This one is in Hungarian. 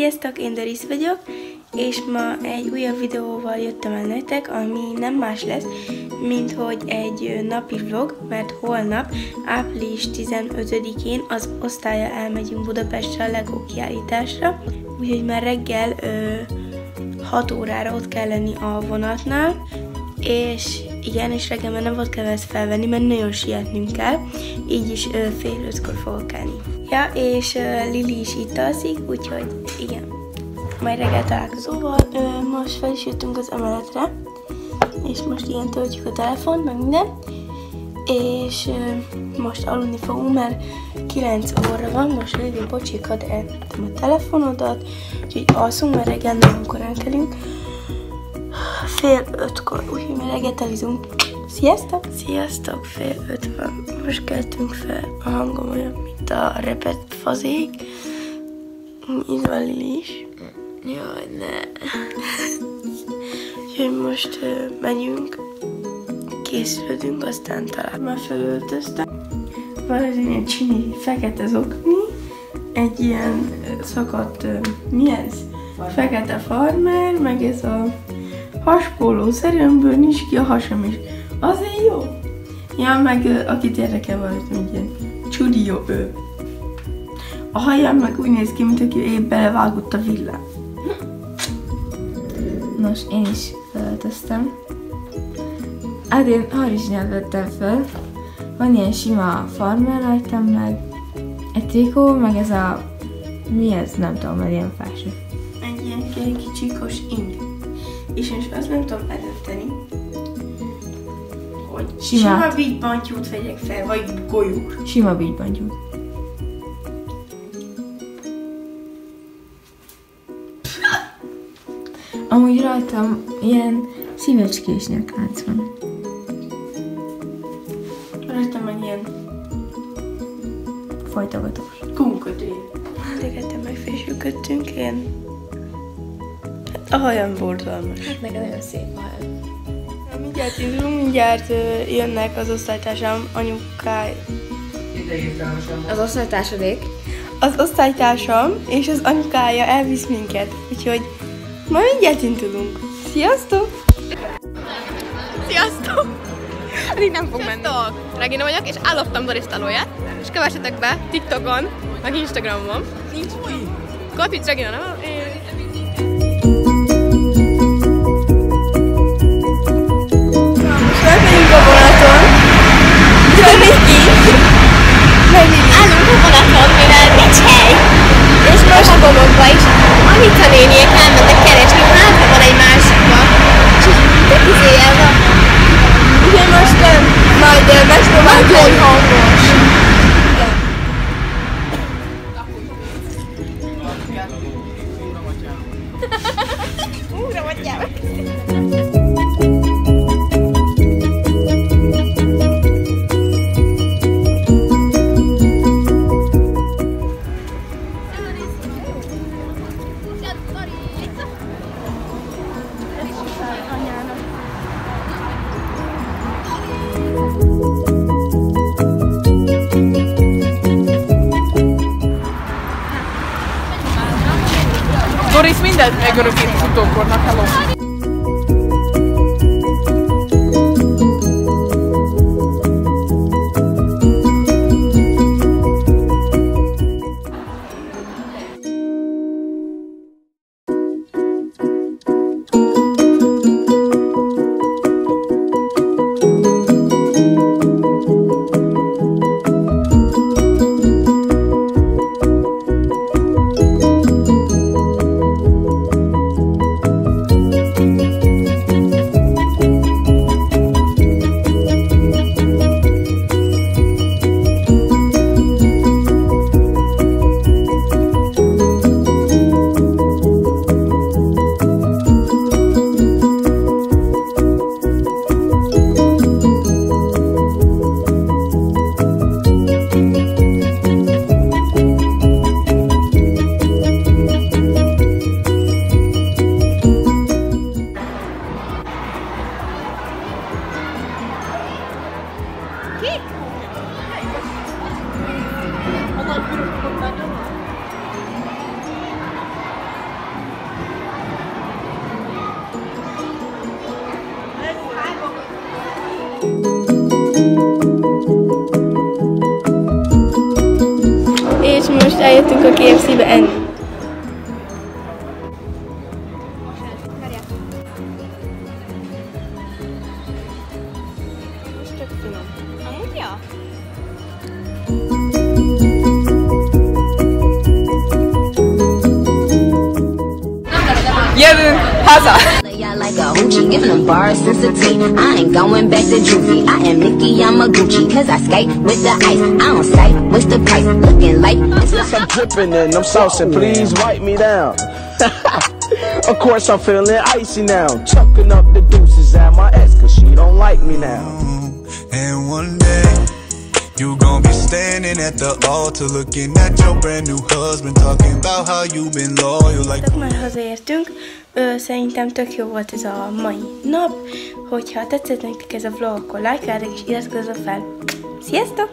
Sziasztok, én Doris vagyok, és ma egy újabb videóval jöttem el nektek, ami nem más lesz, mint hogy egy napi vlog, mert holnap, április 15-én az osztállyal elmegyünk Budapestre a LEGO kiállításra, úgyhogy már reggel 6 órára ott kell lenni a vonatnál, és igen, és reggel már nem volt kell ezt felvenni, mert nagyon sietnünk kell, így is 4:30-kor fogok kelni. Ja, és Lili is itt alszik, úgyhogy igen, majd reggel találkozóval. Most fel is jöttünk az emeletre, és most ilyen töltjük a telefont, meg minden, és most aludni fogunk, mert 9 óra van, most Lili, bocsik, hadd eltettem a telefonodat, úgyhogy alszunk, mert reggel nagyon korán kelünk. 4:30-kor, úgyhogy mi reggelizünk. Sziasztok! Sziasztok! 4:50 van. Most keltünk fel. A hangom olyan, mint a repett fazék. Itt van Lili is. Jaj, ne! Úgyhogy most megyünk, készülődünk, aztán talán már felöltöztem. Van ez ilyen csini fekete zokni, egy ilyen szakadt, mi ez? Fekete farmer, meg ez a haspóló-szerű, amiből nincs ki a hasam is. Azért jó? Ja, meg akit érdekel valamit, mint ilyen csudió ő. A hajam meg úgy néz ki, mint aki épp belevágott a villám. Nos, én is felöltöztem. Hát én harisnyát vettem fel. Van ilyen sima farmer rajtam, meg egy trikó, meg ez a... mi ez? Nem tudom, mert ilyen felső. Egy ilyen kicsikos ing. És most azt nem tudom eldönteni, hogy sima beatbantyút vegyek fel, vagy golyót. Sima beatbantyút. Amúgy rajtam ilyen szívecskés nyaklánc van. Rajtam meg ilyen folytogatós. kumkötő. Legettem meg fésülködtünk, ilyen... A hajam borzalmas. Hát neked nagyon szép a hajad. Mindjárt indulunk, mindjárt jönnek az osztálytársam, anyukáj. Az osztálytársadék? Az osztálytársam és az anyukája elvisz minket, úgyhogy ma mindjárt indulunk. Sziasztok! Sziasztok! Addig nem fog menni. Regina vagyok, és elloptam Doris talóját, és kövessetek be TikTokon, meg Instagramon. Nincs új. Kapics Regina, nem? Felmegyünk a vonaton. Állunk a vonaton, mivel nincs hely. És most a gomokba is. Anita néniek elmentek keresni, hát ha van egy másikba. És így tök izéjel van. Úgyhogy most majd megpróbáljuk hangos. Úra vagyják. Doris mindent megörökít az utókornak, hello! mentünk a KFC-be enni. Most tök finom. Amúgy ja. Jövünk haza! Like a hoochie, giving them bars since a teen. I ain't going back to juvie. I am Nicki, I'm a Gucci, cause I skate with the ice. I don't sight, what's the price? Looking like I'm dripping and I'm saucing, please wipe me down. Of course I'm feeling icy now. Chucking up the deuces at my ex, cause she don't like me now. And one day you gon' be standing at the altar, looking at your brand new husband, talking about how you been loyal like. Már hazaértünk, szerintem tök jó volt ez a mai nap. Hogyha tetszett nektek ez a vlog, akkor lájkáljátok és iratkozzatok fel. Sziasztok!